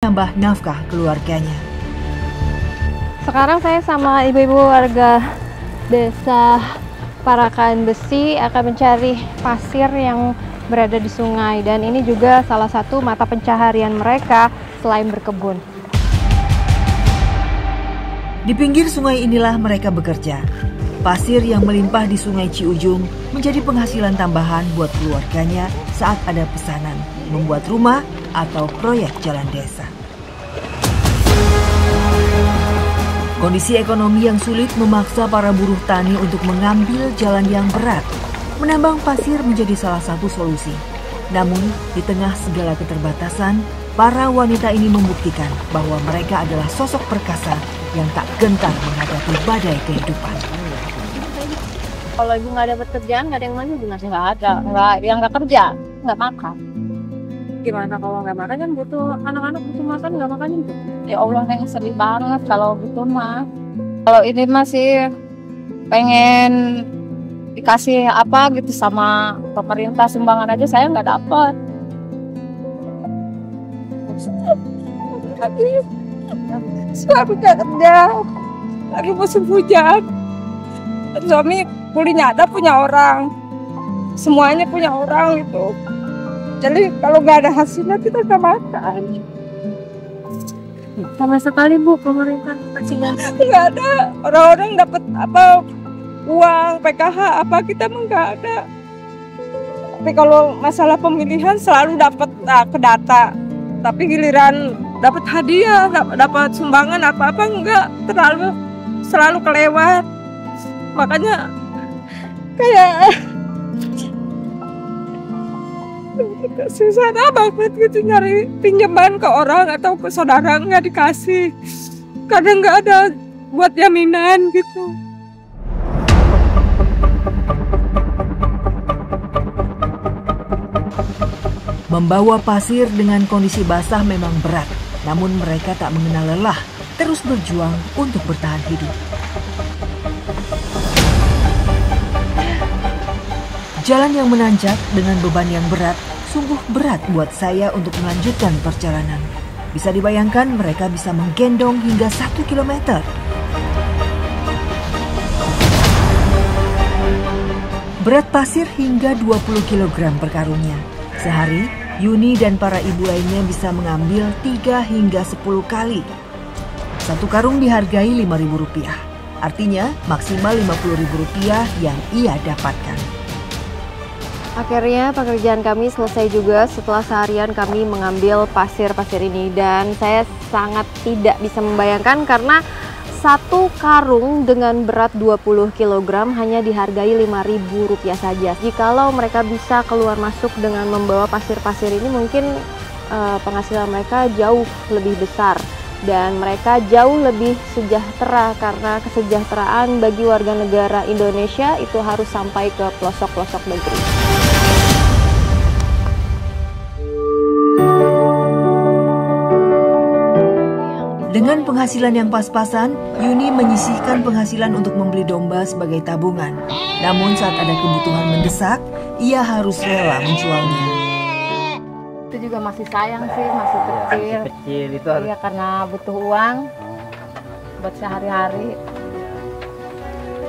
menambah nafkah keluarganya. Sekarang saya sama ibu-ibu warga desa Parakan Besi akan mencari pasir yang berada di sungai, dan ini juga salah satu mata pencaharian mereka selain berkebun. Di pinggir sungai inilah mereka bekerja. Pasir yang melimpah di Sungai Ciujung menjadi penghasilan tambahan buat keluarganya saat ada pesanan, membuat rumah atau proyek jalan desa. Kondisi ekonomi yang sulit memaksa para buruh tani untuk mengambil jalan yang berat. Menambang pasir menjadi salah satu solusi. Namun, di tengah segala keterbatasan, para wanita ini membuktikan bahwa mereka adalah sosok perkasa yang tak gentar menghadapi badai kehidupan. Kalau ibu nggak ada pekerjaan, nggak ada yang maju, nggak ada. Yang nggak kerja, nggak makan. Gimana kalau nggak makan kan butuh, anak-anak butuh makan, nggak makan itu. Ya Allah, yang sedih banget kalau gitu mah. Kalau ini masih pengen dikasih apa gitu sama pemerintah, sumbangan aja saya nggak dapat. Suami nggak kerja, lagi musim hujan. Suami kulinya ada, punya orang, semuanya punya orang itu. Jadi kalau nggak ada hasilnya kita nggak makan. Sama sekali Bu, pemerintah kasih nggak ada. Orang-orang dapat apa, uang PKH apa, kita mah nggak ada. Tapi kalau masalah pemilihan selalu dapat ke data. Tapi giliran dapat hadiah, dapat sumbangan apa-apa enggak, selalu kelewat. Makanya kayak susah banget gitu nyari pinjaman ke orang atau ke saudara, nggak dikasih. Kadang nggak ada buat jaminan gitu. Membawa pasir dengan kondisi basah memang berat, namun mereka tak mengenal lelah, terus berjuang untuk bertahan hidup. Jalan yang menanjak dengan beban yang berat, sungguh berat buat saya untuk melanjutkan perjalanan. Bisa dibayangkan mereka bisa menggendong hingga 1 kilometer. Berat pasir hingga 20 kg per karungnya. Sehari, Yuni dan para ibu lainnya bisa mengambil 3 hingga 10 kali. Satu karung dihargai Rp5.000. Artinya maksimal Rp50.000 yang ia dapatkan. Akhirnya pekerjaan kami selesai juga setelah seharian kami mengambil pasir-pasir ini, dan saya sangat tidak bisa membayangkan karena satu karung dengan berat 20 kg hanya dihargai Rp5.000 saja. Jikalau mereka bisa keluar masuk dengan membawa pasir-pasir ini, mungkin penghasilan mereka jauh lebih besar dan mereka jauh lebih sejahtera, karena kesejahteraan bagi warga negara Indonesia itu harus sampai ke pelosok-pelosok negeri. Dengan penghasilan yang pas-pasan, Yuni menyisihkan penghasilan untuk membeli domba sebagai tabungan. Namun saat ada kebutuhan mendesak, ia harus rela menjualnya. Itu juga masih sayang sih, masih kecil. Masih kecil itu harus. Iya, karena butuh uang buat sehari-hari.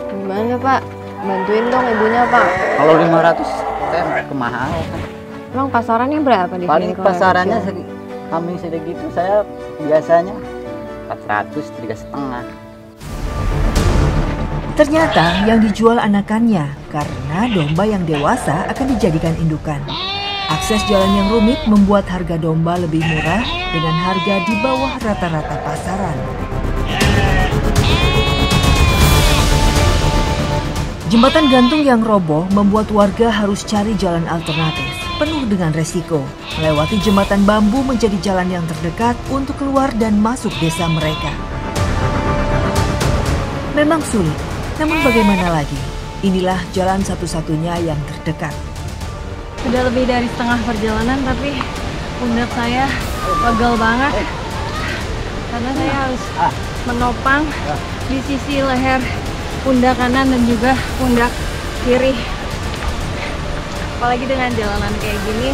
Gimana Pak? Bantuin dong ibunya Pak. Kalau 500 kan kemahal kan. Emang pasarannya berapa di sini? Paling pasarannya kami segitu, saya biasanya 400, 3,5. Ternyata yang dijual anakannya karena domba yang dewasa akan dijadikan indukan. Akses jalan yang rumit membuat harga domba lebih murah dengan harga di bawah rata-rata pasaran. Jembatan gantung yang roboh membuat warga harus cari jalan alternatif, penuh dengan resiko. Melewati jembatan bambu menjadi jalan yang terdekat untuk keluar dan masuk desa mereka. Memang sulit, namun bagaimana lagi? Inilah jalan satu-satunya yang terdekat. Sudah lebih dari setengah perjalanan, tapi pundak saya pegel banget karena saya harus menopang di sisi leher pundak kanan dan juga pundak kiri. Apalagi dengan jalanan kayak gini,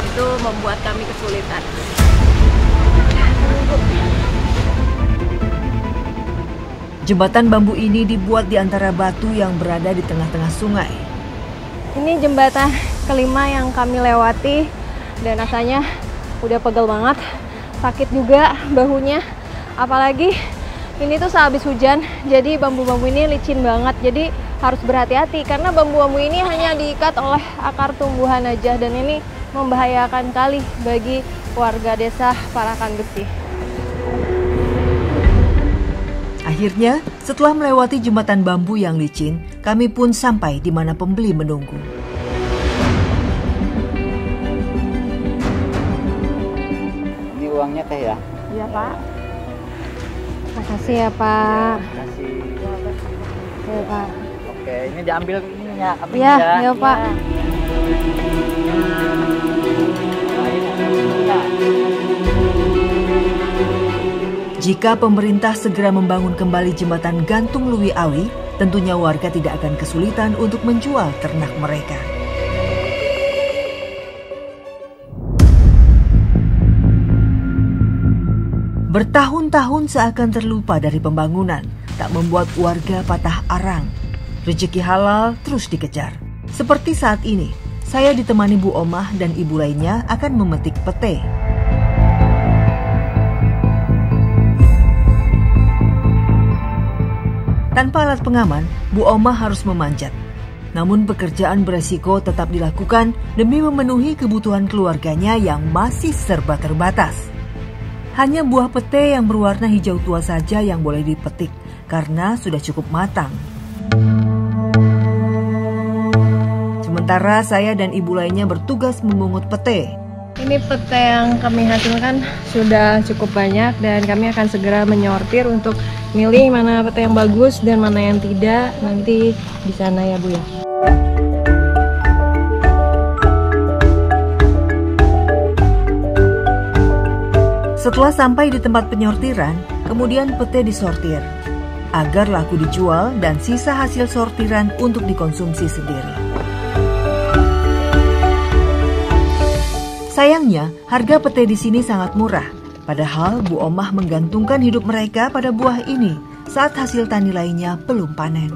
itu membuat kami kesulitan. Jembatan bambu ini dibuat di antara batu yang berada di tengah-tengah sungai. Ini jembatan kelima yang kami lewati dan rasanya udah pegel banget, sakit juga bahunya. Apalagi ini tuh sehabis hujan, jadi bambu-bambu ini licin banget. Jadi harus berhati-hati karena bambu-bambu ini hanya diikat oleh akar tumbuhan aja dan ini membahayakan kali bagi warga desa Parakan Besi. Akhirnya, setelah melewati jembatan bambu yang licin, kami pun sampai di mana pembeli menunggu. Ini uangnya teh ya? Iya Pak. Makasih ya Pak. Kasih. Iya Pak. Oke, ini diambil ininya. Iya, iya Pak. Jika pemerintah segera membangun kembali jembatan gantung Luwi Awi, tentunya warga tidak akan kesulitan untuk menjual ternak mereka. Bertahun-tahun seakan terlupa dari pembangunan, tak membuat warga patah arang. Rezeki halal terus dikejar. Seperti saat ini, saya ditemani Bu Omah dan ibu lainnya akan memetik pete. Tanpa alat pengaman, Bu Omah harus memanjat. Namun pekerjaan beresiko tetap dilakukan demi memenuhi kebutuhan keluarganya yang masih serba terbatas. Hanya buah pete yang berwarna hijau tua saja yang boleh dipetik karena sudah cukup matang. Sementara saya dan ibu lainnya bertugas memungut pete. Ini pete yang kami hasilkan sudah cukup banyak dan kami akan segera menyortir untuk milih mana pete yang bagus dan mana yang tidak nanti di sana ya Bu ya. Setelah sampai di tempat penyortiran, kemudian pete disortir agar laku dijual dan sisa hasil sortiran untuk dikonsumsi sendiri. Sayangnya, harga pete di sini sangat murah. Padahal Bu Omah menggantungkan hidup mereka pada buah ini saat hasil tani lainnya belum panen.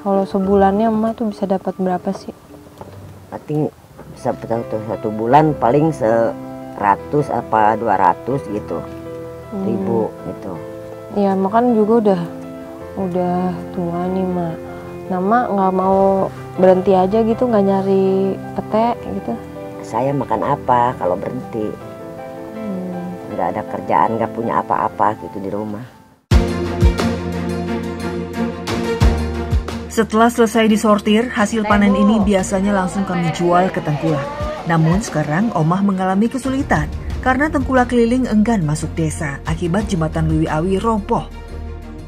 Kalau sebulannya emak tuh bisa dapat berapa sih? Paling satu bulan paling 100 apa 200 gitu ribu gitu. Ya emak kan juga udah tua nih Mak. Nah Mak nggak mau berhenti aja gitu, nggak nyari pete gitu? Saya makan apa kalau berhenti? Nggak ada kerjaan, nggak punya apa-apa gitu di rumah. Setelah selesai disortir, hasil panen ini biasanya langsung kami jual ke Tengkulak. Namun sekarang Omah mengalami kesulitan karena Tengkulak keliling enggan masuk desa akibat jembatan Luwi Awi roboh.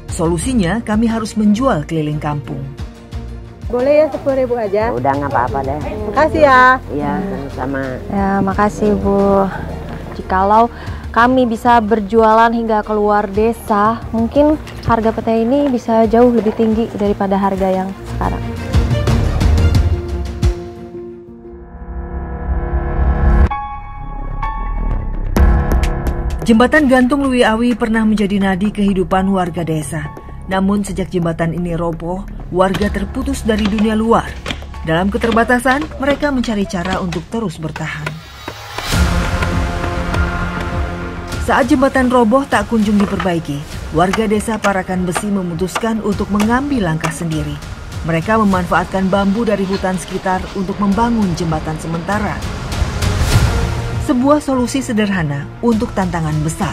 Solusinya kami harus menjual keliling kampung. Boleh ya 10.000 aja? Udah nggak apa-apa deh. Makasih ya. Iya, sama. Ya makasih Bu. Jikalau kami bisa berjualan hingga keluar desa, mungkin harga pete ini bisa jauh lebih tinggi daripada harga yang sekarang. Jembatan gantung Luwi Awi pernah menjadi nadi kehidupan warga desa. Namun sejak jembatan ini roboh, warga terputus dari dunia luar. Dalam keterbatasan, mereka mencari cara untuk terus bertahan. Saat jembatan roboh tak kunjung diperbaiki, warga desa Parakan Besi memutuskan untuk mengambil langkah sendiri. Mereka memanfaatkan bambu dari hutan sekitar untuk membangun jembatan sementara. Sebuah solusi sederhana untuk tantangan besar.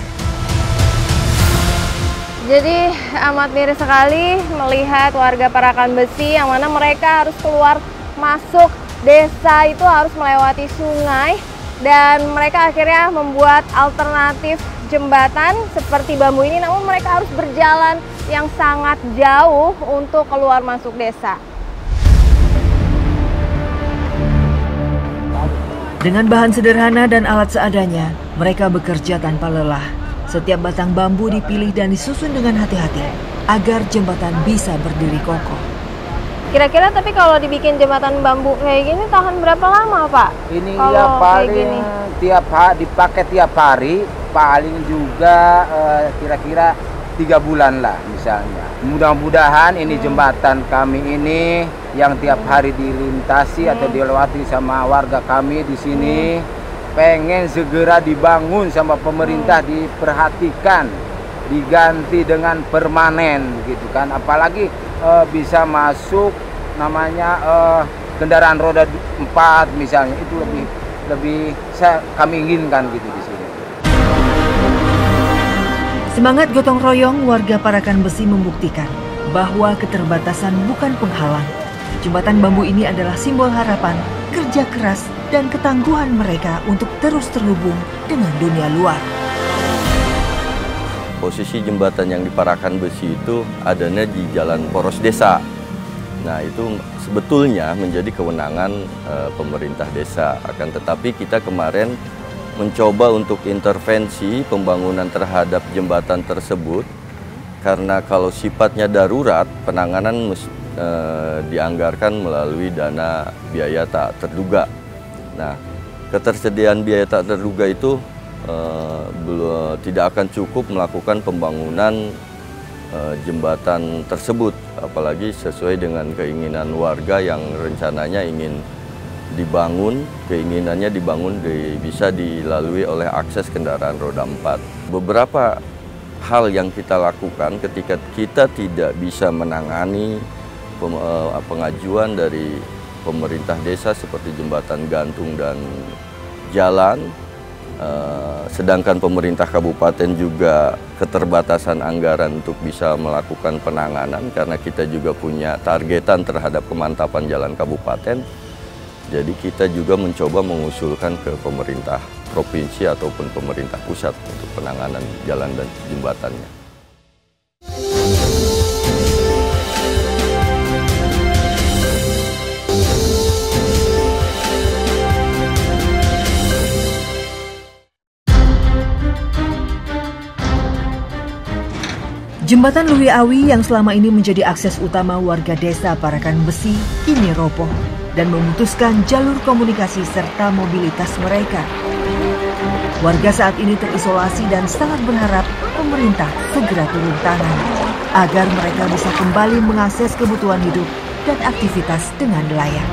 Jadi amat miris sekali melihat warga Parakan Besi yang mana mereka harus keluar masuk desa itu harus melewati sungai dan mereka akhirnya membuat alternatif jembatan seperti bambu ini, namun mereka harus berjalan yang sangat jauh untuk keluar masuk desa. Dengan bahan sederhana dan alat seadanya, mereka bekerja tanpa lelah. Setiap batang bambu dipilih dan disusun dengan hati-hati agar jembatan bisa berdiri kokoh. Kira-kira tapi kalau dibikin jembatan bambu kayak gini tahan berapa lama Pak? Ini kalau ya paling tiap hari dipakai tiap hari, paling juga kira-kira 3 bulan lah misalnya. Mudah-mudahan ini jembatan kami ini yang tiap hari dilintasi atau dilewati sama warga kami di sini pengen segera dibangun sama pemerintah, diperhatikan, diganti dengan permanen gitu kan. Apalagi bisa masuk namanya kendaraan roda 4 misalnya, itu lebih kami inginkan gitu di sini. Semangat gotong royong warga Parakan Besi membuktikan bahwa keterbatasan bukan penghalang. Jembatan bambu ini adalah simbol harapan, kerja keras, dan ketangguhan mereka untuk terus terhubung dengan dunia luar. Posisi jembatan yang di Parakan Besi itu adanya di Jalan Poros Desa. Nah, itu sebetulnya menjadi kewenangan pemerintah desa. Akan tetapi kita kemarin mencoba untuk intervensi pembangunan terhadap jembatan tersebut, karena kalau sifatnya darurat, penanganan dianggarkan melalui dana biaya tak terduga. Nah, ketersediaan biaya tak terduga itu tidak akan cukup melakukan pembangunan jembatan tersebut, apalagi sesuai dengan keinginan warga yang rencananya ingin dibangun, keinginannya dibangun bisa dilalui oleh akses kendaraan roda 4. Beberapa hal yang kita lakukan ketika kita tidak bisa menangani pengajuan dari pemerintah desa seperti jembatan gantung dan jalan, sedangkan pemerintah kabupaten juga keterbatasan anggaran untuk bisa melakukan penanganan karena kita juga punya targetan terhadap kemantapan jalan kabupaten. Jadi kita juga mencoba mengusulkan ke pemerintah provinsi ataupun pemerintah pusat untuk penanganan jalan dan jembatannya. Jembatan Luwi Awi yang selama ini menjadi akses utama warga desa Parakan Besi kini roboh dan memutuskan jalur komunikasi serta mobilitas mereka. Warga saat ini terisolasi dan sangat berharap pemerintah segera turun tangan agar mereka bisa kembali mengakses kebutuhan hidup dan aktivitas dengan layak.